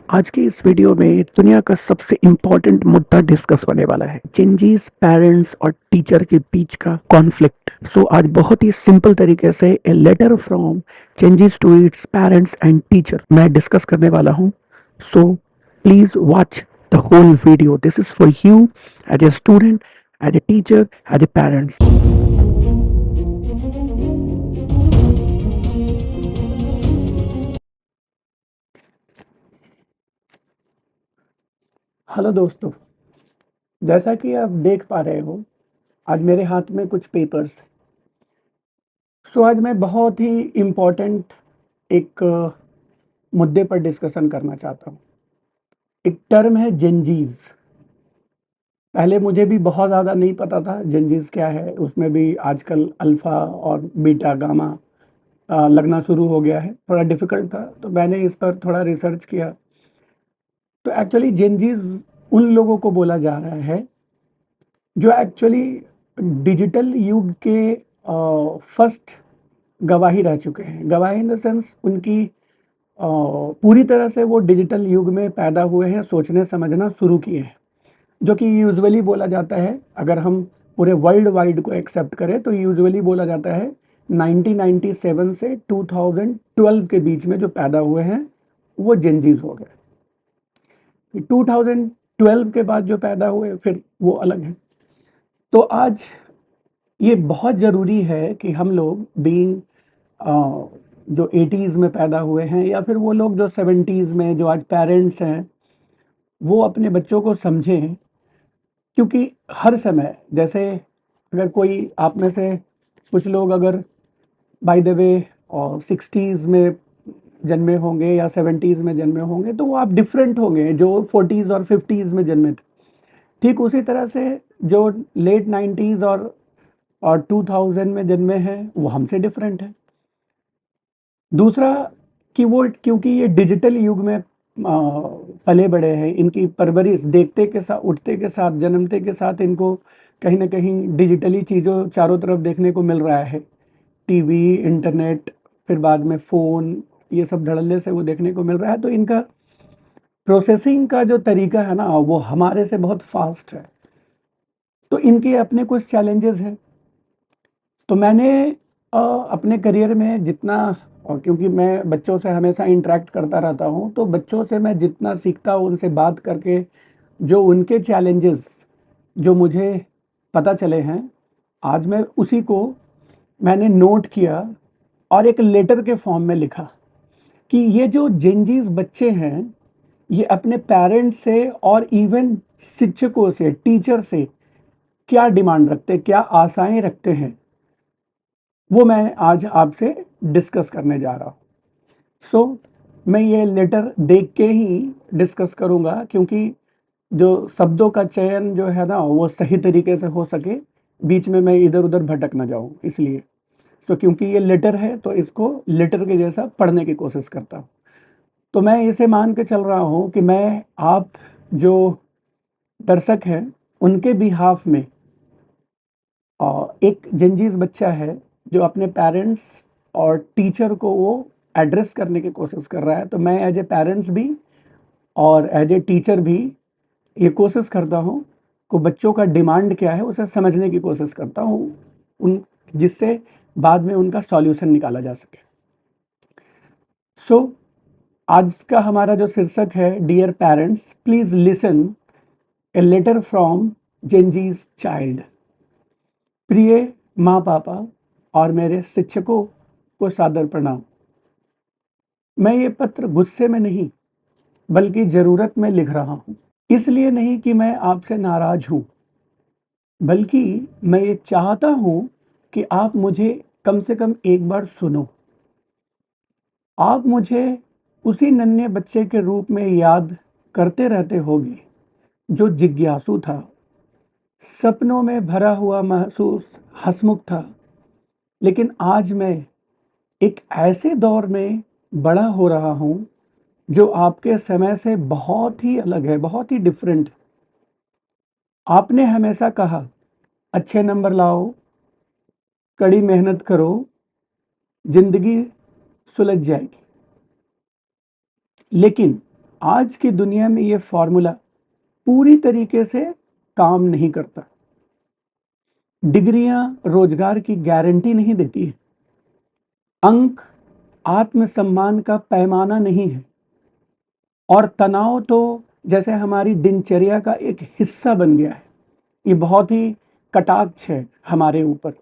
आज की इस वीडियो में दुनिया का सबसे इम्पोर्टेंट मुद्दा डिस्कस होने वाला है, चेंजेस पेरेंट्स और टीचर के बीच का कॉन्फ्लिक्ट। सो आज बहुत ही सिंपल तरीके से a letter from changes to its parents and teacher मैं डिस्कस करने वाला हूँ। So please watch the whole video. This is for you as a student, as a teacher, as a parents. Hello दोस्तों, जैसा कि आप देख पा रहे हो, आज मेरे हाथ में कुछ पेपर्स। सो आज मैं बहुत ही इम्पोर्टेंट एक मुद्दे पर डिस्कशन करना चाहता हूँ। एक टर्म है जेनजीज। पहले मुझे भी बहुत ज़्यादा नहीं पता था जेनजीज क्या है। उसमें भी आजकल अल्फ़ा और बीटा गामा लगना शुरू हो गया है। थोड़ा डिफ़िकल्ट था, तो मैंने इस पर थोड़ा रिसर्च किया। तो एक्चुअली जेनजीज उन लोगों को बोला जा रहा है जो एक्चुअली डिजिटल युग के फर्स्ट गवाही रह चुके हैं। गवाही इन द सेंस उनकी पूरी तरह से वो डिजिटल युग में पैदा हुए हैं, सोचने समझना शुरू किए हैं। जो कि यूजुअली बोला जाता है, अगर हम पूरे वर्ल्ड वाइड को एक्सेप्ट करें तो यूजुअली बोला जाता है 1997 से 2012 के बीच में जो पैदा हुए हैं वो जेनजीज हो गए। 2012 के बाद जो पैदा हुए फिर वो अलग है। तो आज ये बहुत ज़रूरी है कि हम लोग बीइंग जो 80s में पैदा हुए हैं या फिर वो लोग जो 70s में जो आज पेरेंट्स हैं, वो अपने बच्चों को समझें। क्योंकि हर समय जैसे अगर कोई आप में से कुछ लोग अगर बाय द वे 60s में जन्मे होंगे या 70s में जन्मे होंगे तो वो आप डिफरेंट होंगे जो 40s और 50s में जन्मे थे। ठीक उसी तरह से जो लेट 90s और 2000 में जन्मे हैं वो हमसे डिफरेंट है। दूसरा कि वो क्योंकि ये डिजिटल युग में पले बड़े हैं, इनकी परवरिश देखते के साथ, उठते के साथ, जन्मते के साथ इनको कहीं न कहीं डिजिटली चीज़ों चारों तरफ देखने को मिल रहा है। टीवी, इंटरनेट, फिर बाद में फ़ोन, ये सब धड़ल्ले से वो देखने को मिल रहा है। तो इनका प्रोसेसिंग का जो तरीका है ना, वो हमारे से बहुत फ़ास्ट है। तो इनके अपने कुछ चैलेंजेज़ हैं। तो मैंने अपने करियर में जितना, और क्योंकि मैं बच्चों से हमेशा इंटरैक्ट करता रहता हूँ, तो बच्चों से मैं जितना सीखता हूँ, उनसे बात करके जो उनके चैलेंजेस जो मुझे पता चले हैं, आज मैं उसी को मैंने नोट किया और एक लेटर के फॉर्म में लिखा कि ये जो जेनजीज बच्चे हैं, ये अपने पेरेंट्स से और इवन शिक्षकों से, टीचर से क्या डिमांड रखते हैं, क्या आशाएं रखते हैं, वो मैं आज आपसे डिस्कस करने जा रहा हूँ। सो मैं ये लेटर देख के ही डिस्कस करूँगा, क्योंकि जो शब्दों का चयन जो है ना वो सही तरीके से हो सके, बीच में मैं इधर-उधर भटक ना जाऊँ इसलिए। सो क्योंकि ये लेटर है तो इसको लेटर के जैसा पढ़ने की कोशिश करता हूँ। तो मैं इसे मान के चल रहा हूँ कि मैं आप जो दर्शक हैं उनके बिहाफ़ में एक जेनज़ीज़ बच्चा है जो अपने पेरेंट्स और टीचर को वो एड्रेस करने की कोशिश कर रहा है। तो मैं एज़ ए पेरेंट्स भी और एज़ ए टीचर भी ये कोशिश करता हूँ कि बच्चों का डिमांड क्या है उसे समझने की कोशिश करता हूँ, उन जिससे बाद में उनका सॉल्यूशन निकाला जा सके। सो आज का हमारा जो शीर्षक है, dear parents please listen, a letter from Gen Z's child. प्रिय माँ-पापा और मेरे शिक्षकों को सादर प्रणाम। मैं ये पत्र गुस्से में नहीं, बल्कि ज़रूरत में लिख रहा हूँ। इसलिए नहीं कि मैं आपसे नाराज़ हूँ, बल्कि मैं ये चाहता हूँ कि आप मुझे कम से कम एक बार सुनो। आप मुझे उसी नन्हे बच्चे के रूप में याद करते रहते होगे, जो जिज्ञासु था, सपनों में भरा हुआ महसूस हँसमुख था। लेकिन आज मैं एक ऐसे दौर में बड़ा हो रहा हूँ जो आपके समय से बहुत ही अलग है, बहुत ही डिफरेंट। आपने हमेशा कहा, अच्छे नंबर लाओ, कड़ी मेहनत करो, ज़िंदगी सुलझ जाएगी। लेकिन आज की दुनिया में ये फ़ॉर्मूला पूरी तरीके से काम नहीं करता। डिग्रियाँ रोज़गार की गारंटी नहीं देती हैं। अंक आत्मसम्मान का पैमाना नहीं है और तनाव तो जैसे हमारी दिनचर्या का एक हिस्सा बन गया है। ये बहुत ही कटाक्ष है हमारे ऊपर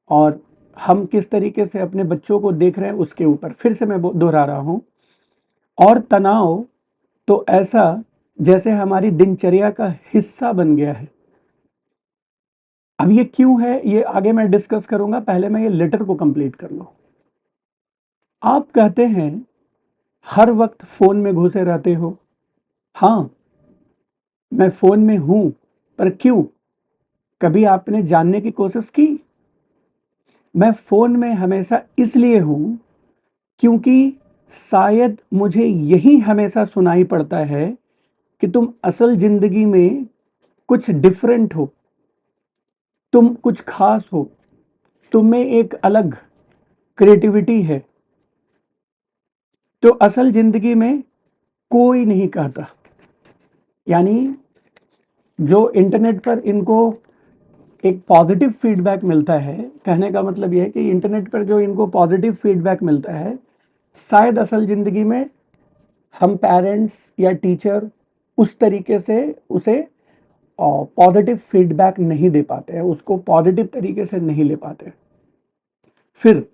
और हम किस तरीके से अपने बच्चों को देख रहे हैं उसके ऊपर। फिर से मैं दोहरा रहा हूँ और तनाव तो ऐसा जैसे हमारी दिनचर्या का हिस्सा बन गया है। अब ये क्यों है, ये आगे मैं डिस्कस करूँगा, पहले मैं ये लेटर को कंप्लीट कर लूँ। आप कहते हैं हर वक़्त फ़ोन में घुसे रहते हो। हाँ, मैं फ़ोन में हूँ, पर क्यों? कभी आपने जानने की कोशिश की? मैं फ़ोन में हमेशा इसलिए हूँ, क्योंकि शायद मुझे यही हमेशा सुनाई पड़ता है कि तुम असल ज़िंदगी में कुछ डिफरेंट हो, तुम कुछ ख़ास हो, तुम में एक अलग क्रिएटिविटी है, तो असल ज़िंदगी में कोई नहीं कहता। यानी जो इंटरनेट पर इनको एक पॉजिटिव फीडबैक मिलता है, कहने का मतलब ये है कि इंटरनेट पर जो इनको पॉजिटिव फीडबैक मिलता है, शायद असल ज़िंदगी में हम पेरेंट्स या टीचर उस तरीके से उसे पॉजिटिव फीडबैक नहीं दे पाते हैं, उसको पॉजिटिव तरीके से नहीं ले पाते। फिर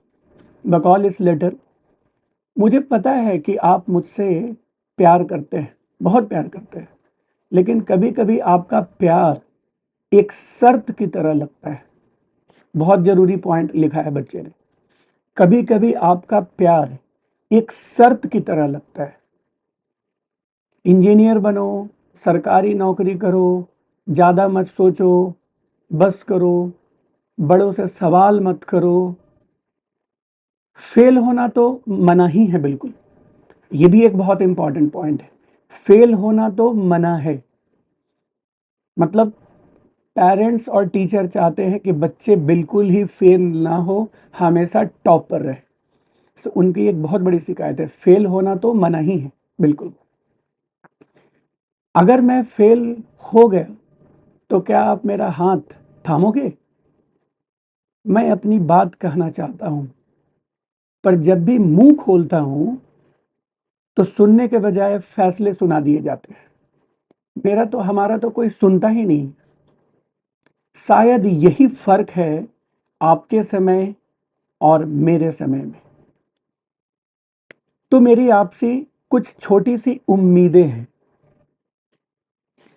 बकौल इस लेटर, मुझे पता है कि आप मुझसे प्यार करते हैं, बहुत प्यार करते हैं, लेकिन कभी-कभी आपका प्यार एक शर्त की तरह लगता है। बहुत ज़रूरी पॉइंट लिखा है बच्चे ने। कभी-कभी आपका प्यार एक शर्त की तरह लगता है। इंजीनियर बनो, सरकारी नौकरी करो, ज़्यादा मत सोचो, बस करो, बड़ों से सवाल मत करो। फेल होना तो मना ही है बिल्कुल। ये भी एक बहुत इम्पोर्टेंट पॉइंट है। फेल होना तो मना है। मतलब पेरेंट्स और टीचर चाहते हैं कि बच्चे बिल्कुल ही फेल ना हो, हमेशा टॉप पर रहे। सो उनकी एक बहुत बड़ी शिकायत है, फेल होना तो मना ही है, बिल्कुल। अगर मैं फेल हो गया, तो क्या आप मेरा हाथ थामोगे? मैं अपनी बात कहना चाहता हूँ, पर जब भी मुँह खोलता हूँ, तो सुनने के बजाय फैसले सुना दिए जाते हैं। मेरा तो हमारा तो कोई सुनता ही नहीं। शायद यही फ़र्क है आपके समय और मेरे समय में। तो मेरी आपसे कुछ छोटी-सी उम्मीदें हैं।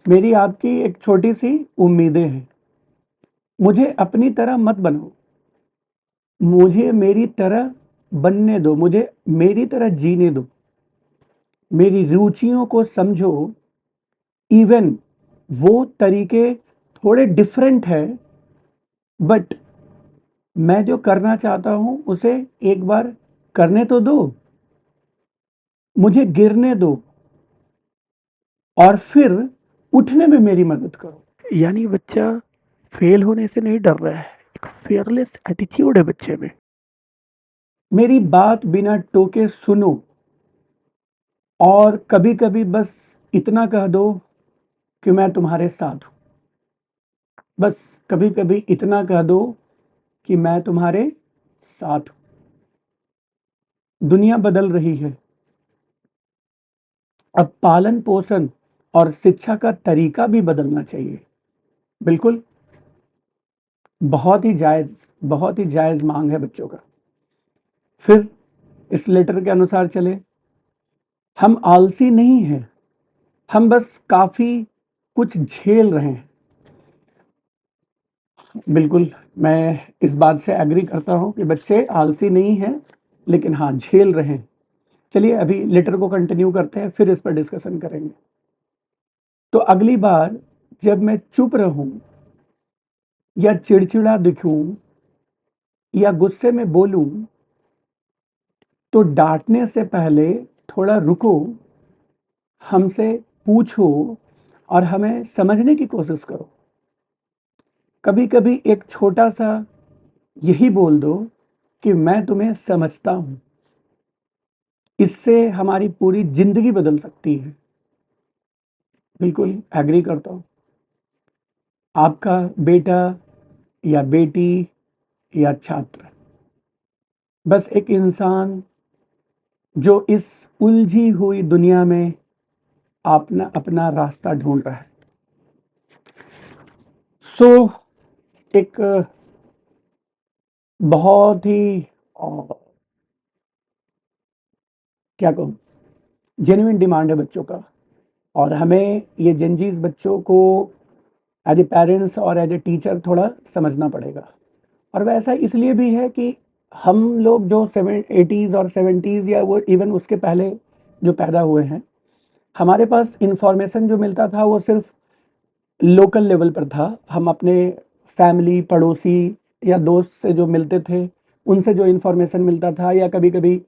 मेरी आपकी एक छोटी-सी उम्मीदें हैं। मुझे अपनी तरह मत बनाओ। मुझे मेरी तरह बनने दो, मुझे मेरी तरह जीने दो। मेरी रुचियों को समझो, इवन वो तरीके थोड़े डिफरेंट हैं, बट मैं जो करना चाहता हूँ उसे एक बार करने तो दो। मुझे गिरने दो और फिर उठने में मेरी मदद करो। यानी बच्चा फेल होने से नहीं डर रहा है, एक फियरलेस एटीट्यूड है बच्चे में। मेरी बात बिना टोके सुनो और कभी-कभी बस इतना कह दो कि मैं तुम्हारे साथ हूँ। बस कभी-कभी इतना कह दो कि मैं तुम्हारे साथ हूँ। दुनिया बदल रही है। अब पालन-पोषण और शिक्षा का तरीका भी बदलना चाहिए। बिल्कुल, बहुत ही जायज़ माँग है बच्चों का। फिर इस लेटर के अनुसार चले, हम आलसी नहीं हैं, हम बस काफ़ी कुछ झेल रहे हैं। बिल्कुल, मैं इस बात से एग्री करता हूँ कि बच्चे आलसी नहीं हैं, लेकिन हाँ, झेल रहे हैं। चलिए अभी लेटर को कंटिन्यू करते हैं, फिर इस पर डिस्कशन करेंगे। तो अगली बार जब मैं चुप रहूँ या चिड़चिड़ा दिखूँ या गुस्से में बोलूँ, तो डाँटने से पहले थोड़ा रुको, हमसे पूछो और हमें समझने की कोशिश करो। कभी-कभी एक छोटा-सा यही बोल दो कि मैं तुम्हें समझता हूँ। इससे हमारी पूरी ज़िंदगी बदल सकती है। बिल्कुल एग्री करता हूँ। आपका बेटा या बेटी या छात्र, बस एक इंसान जो इस उलझी हुई दुनिया में अपना अपना रास्ता ढूँढ रहा है। सो एक बहुत ही अ, क्या कहूँ, जेन्युइन डिमांड है बच्चों का, और हमें ये जेनज़ीज़ बच्चों को एज़ ए पेरेंट्स और एज़ ए टीचर थोड़ा समझना पड़ेगा। और वैसा इसलिए भी है कि हम लोग जो 80s और 70s या वो इवन उसके पहले जो पैदा हुए हैं, हमारे पास इन्फॉर्मेशन जो मिलता था वो सिर्फ लोकल लेवल पर था। हम अपने फैमिली, पड़ोसी या दोस्त से जो मिलते थे, उनसे जो इन्फॉर्मेशन मिलता था, या कभी-कभी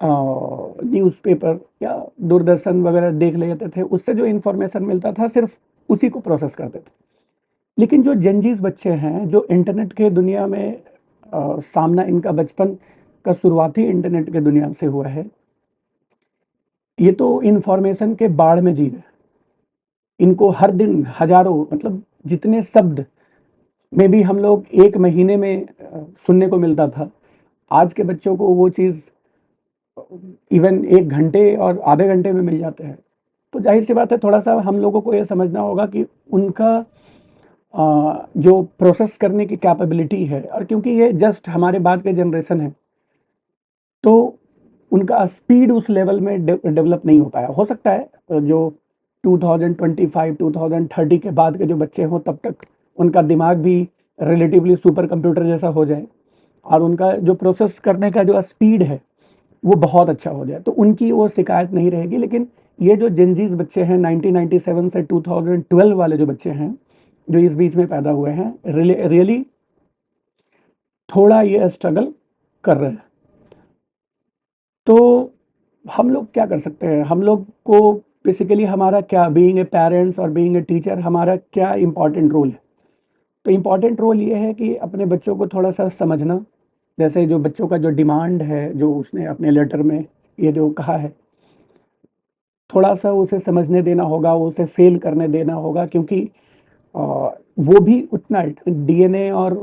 न्यूज़पेपर या दूरदर्शन वगैरह देख लेते थे, उससे जो इन्फॉर्मेशन मिलता था सिर्फ उसी को प्रोसेस करते थे। लेकिन जो जेनज़ीज़ बच्चे हैं, जो इंटरनेट के दुनिया में सामना इनका बचपन का शुरुआती इंटरनेट के दुनिया से हुआ है, ये तो इन्फॉर्मेशन के बाढ़ में जी रहे हैं। इनको हर दिन हज़ारों, मतलब जितने शब्द में भी हम लोग 1 महीने में सुनने को मिलता था, आज के बच्चों को वो चीज़ इवन 1 घंटे और आधे घंटे में मिल जाते हैं। तो ज़ाहिर-सी बात है, थोड़ा-सा हम लोगों को ये समझना होगा कि उनका जो प्रोसेस करने की कैपेबिलिटी है, और क्योंकि ये जस्ट हमारे बाद के जनरेशन है, तो उनका स्पीड उस लेवल में डेवलप नहीं हो पाया। हो सकता है जो 2025, 2030 के बाद के जो बच्चे हों, तब तक उनका दिमाग भी रिलेटिवली सुपर कंप्यूटर जैसा हो जाए, और उनका जो प्रोसेस करने का जो स्पीड है, वो बहुत अच्छा हो जाए, तो उनकी वो शिकायत नहीं रहेगी। लेकिन ये जो जेनज़ीज़ बच्चे हैं, 1997 से 2012 वाले जो बच्चे हैं, जो इस बीच में पैदा हुए हैं, रियली थोड़ा ये स्ट्रगल कर रहे हैं। तो हम लोग क्या कर सकते हैं? हम लोग को बेसिकली हमारा क्या, बीइंग ए पेरेंट्स और बीइंग ए टीचर, हमारा क्या इम्पोर्टेंट रोल है? तो इम्पोर्टेंट रोल ये है कि अपने बच्चों को थोड़ा-सा समझना। जैसे जो बच्चों का जो डिमांड है, जो उसने अपने लेटर में ये जो कहा है, थोड़ा-सा उसे समझने देना होगा, उसे फ़ेल करने देना होगा, क्योंकि अ, वो भी उतना डीएनए और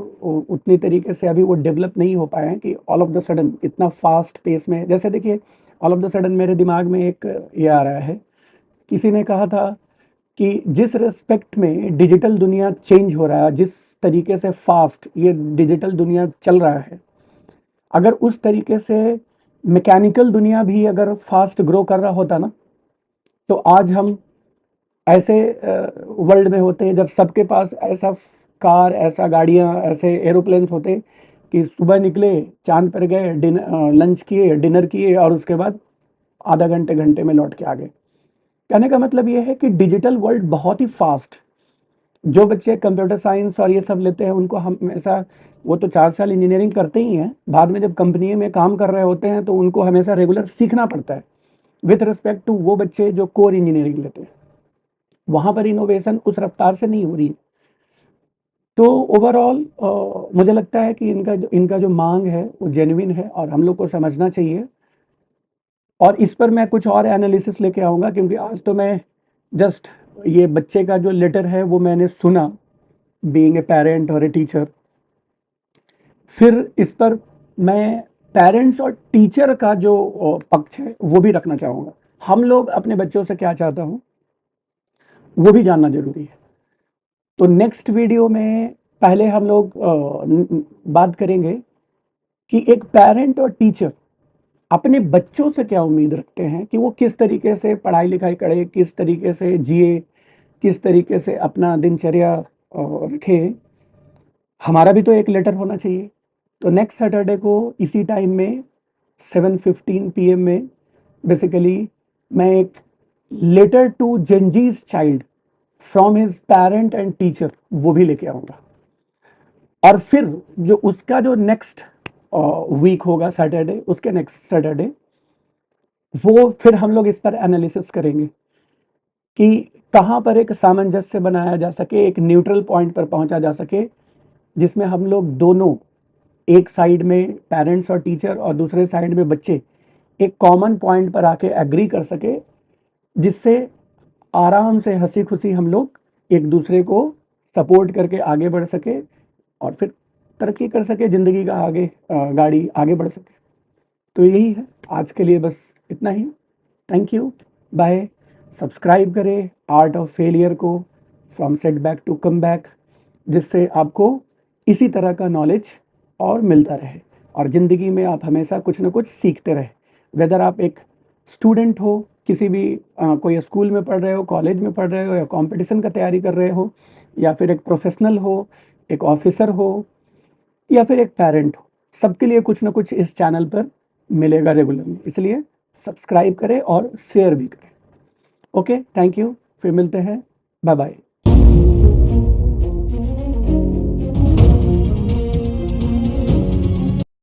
उतनी तरीके से अभी वो डेवलप नहीं हो पाए हैं कि ऑल ऑफ द सडन इतना फ़ास्ट पेस में। जैसे देखिए, ऑल ऑफ द सडन मेरे दिमाग में एक ये आ रहा है, किसी ने कहा था कि जिस रिस्पेक्ट में डिजिटल दुनिया चेंज हो रहा है, जिस तरीके से फ़ास्ट ये डिजिटल दुनिया चल रहा है, अगर उस तरीके से मैकेनिकल दुनिया भी अगर फ़ास्ट ग्रो कर रहा होता ना, तो आज हम ऐसे वर्ल्ड में होते हैं जब सबके पास ऐसा कार, ऐसा गाड़ियाँ, ऐसे एरोप्लेन्स होते कि सुबह निकले, चाँद पर गए, लंच किए, डिनर किए, और उसके बाद आधा घंटे, घंटे में लौट के आ गए। कहने का मतलब ये है कि डिजिटल वर्ल्ड बहुत ही फ़ास्ट। जो बच्चे कंप्यूटर साइंस और ये सब लेते हैं, उनको हमेशा, वो तो 4 साल इंजीनियरिंग करते ही हैं, बाद में जब कंपनी में काम कर रहे होते हैं, तो उनको हमेशा रेगुलर सीखना पड़ता है, विथ रिस्पेक्ट टू वो बच्चे जो कोर इंजीनियरिंग लेते हैं। वहाँ पर इनोवेशन उस रफ्तार से नहीं हो रही है। तो ओवरऑल मुझे लगता है कि इनका जो माँग है वो जेन्युइन है, और हम लोग को समझना चाहिए। और इस पर मैं कुछ और एनालिसिस लेके आऊँगा, क्योंकि आज तो मैं जस्ट ये बच्चे का जो लेटर है वो मैंने सुना, बीइंग ए पेरेंट और ए टीचर। फिर इस पर मैं पेरेंट्स और टीचर का जो पक्ष है वो भी रखना चाहूँगा। हम लोग अपने बच्चों से क्या चाहता हूँ, वो भी जानना ज़रूरी है। तो नेक्स्ट वीडियो में पहले हम लोग बात करेंगे कि एक पेरेंट और टीचर अपने बच्चों से क्या उम्मीद रखते हैं, कि वो किस तरीके से पढ़ाई-लिखाई करे, किस तरीके से जिए, किस तरीके से अपना दिनचर्या रखे। हमारा भी तो एक लेटर होना चाहिए। तो नेक्स्ट सैटरडे को इसी टाइम में 7:15 पीएम में बेसिकली मैं एक letter to Gen Z's child from his parent and teacher वो भी लेके आऊँगा। और फिर जो उसका जो नेक्स्ट वीक होगा सैटरडे, उसके नेक्स्ट सैटरडे, वो फिर हम लोग इस पर एनालिसिस करेंगे कि कहाँ पर एक सामंजस्य बनाया जा सके, एक न्यूट्रल पॉइंट पर पहुँचा जा सके, जिसमें हम लोग दोनों, एक साइड में पेरेंट्स और टीचर और दूसरे साइड में बच्चे, एक कॉमन पॉइंट पर आके एग्री कर सके, जिससे आराम से हँसी-खुशी हम लोग एक दूसरे को सपोर्ट करके आगे बढ़ सके और फिर तरक्की कर सके, ज़िंदगी का आगे गाड़ी आगे बढ़ सके। तो यही है, आज के लिए बस इतना ही। Thank you, bye. सब्सक्राइब करें आर्ट ऑफ फेलियर को, फ्रॉम सेटबैक टू कमबैक, जिससे आपको इसी तरह का नॉलेज और मिलता रहे और ज़िंदगी में आप हमेशा कुछ न कुछ सीखते रहें। वेदर आप एक स्टूडेंट हो, किसी भी कोई स्कूल में पढ़ रहे हो, कॉलेज में पढ़ रहे हो या कॉम्पिटिशन का तैयारी कर रहे हो, या फिर एक प्रोफेशनल हो, एक ऑफिसर हो या फिर एक पेरेंट हो, सबके लिए कुछ न कुछ इस चैनल पर मिलेगा रेगुलरली। इसलिए सब्सक्राइब करें और शेयर भी करें। ओके, थैंक यू, फिर मिलते हैं, बाय बाय।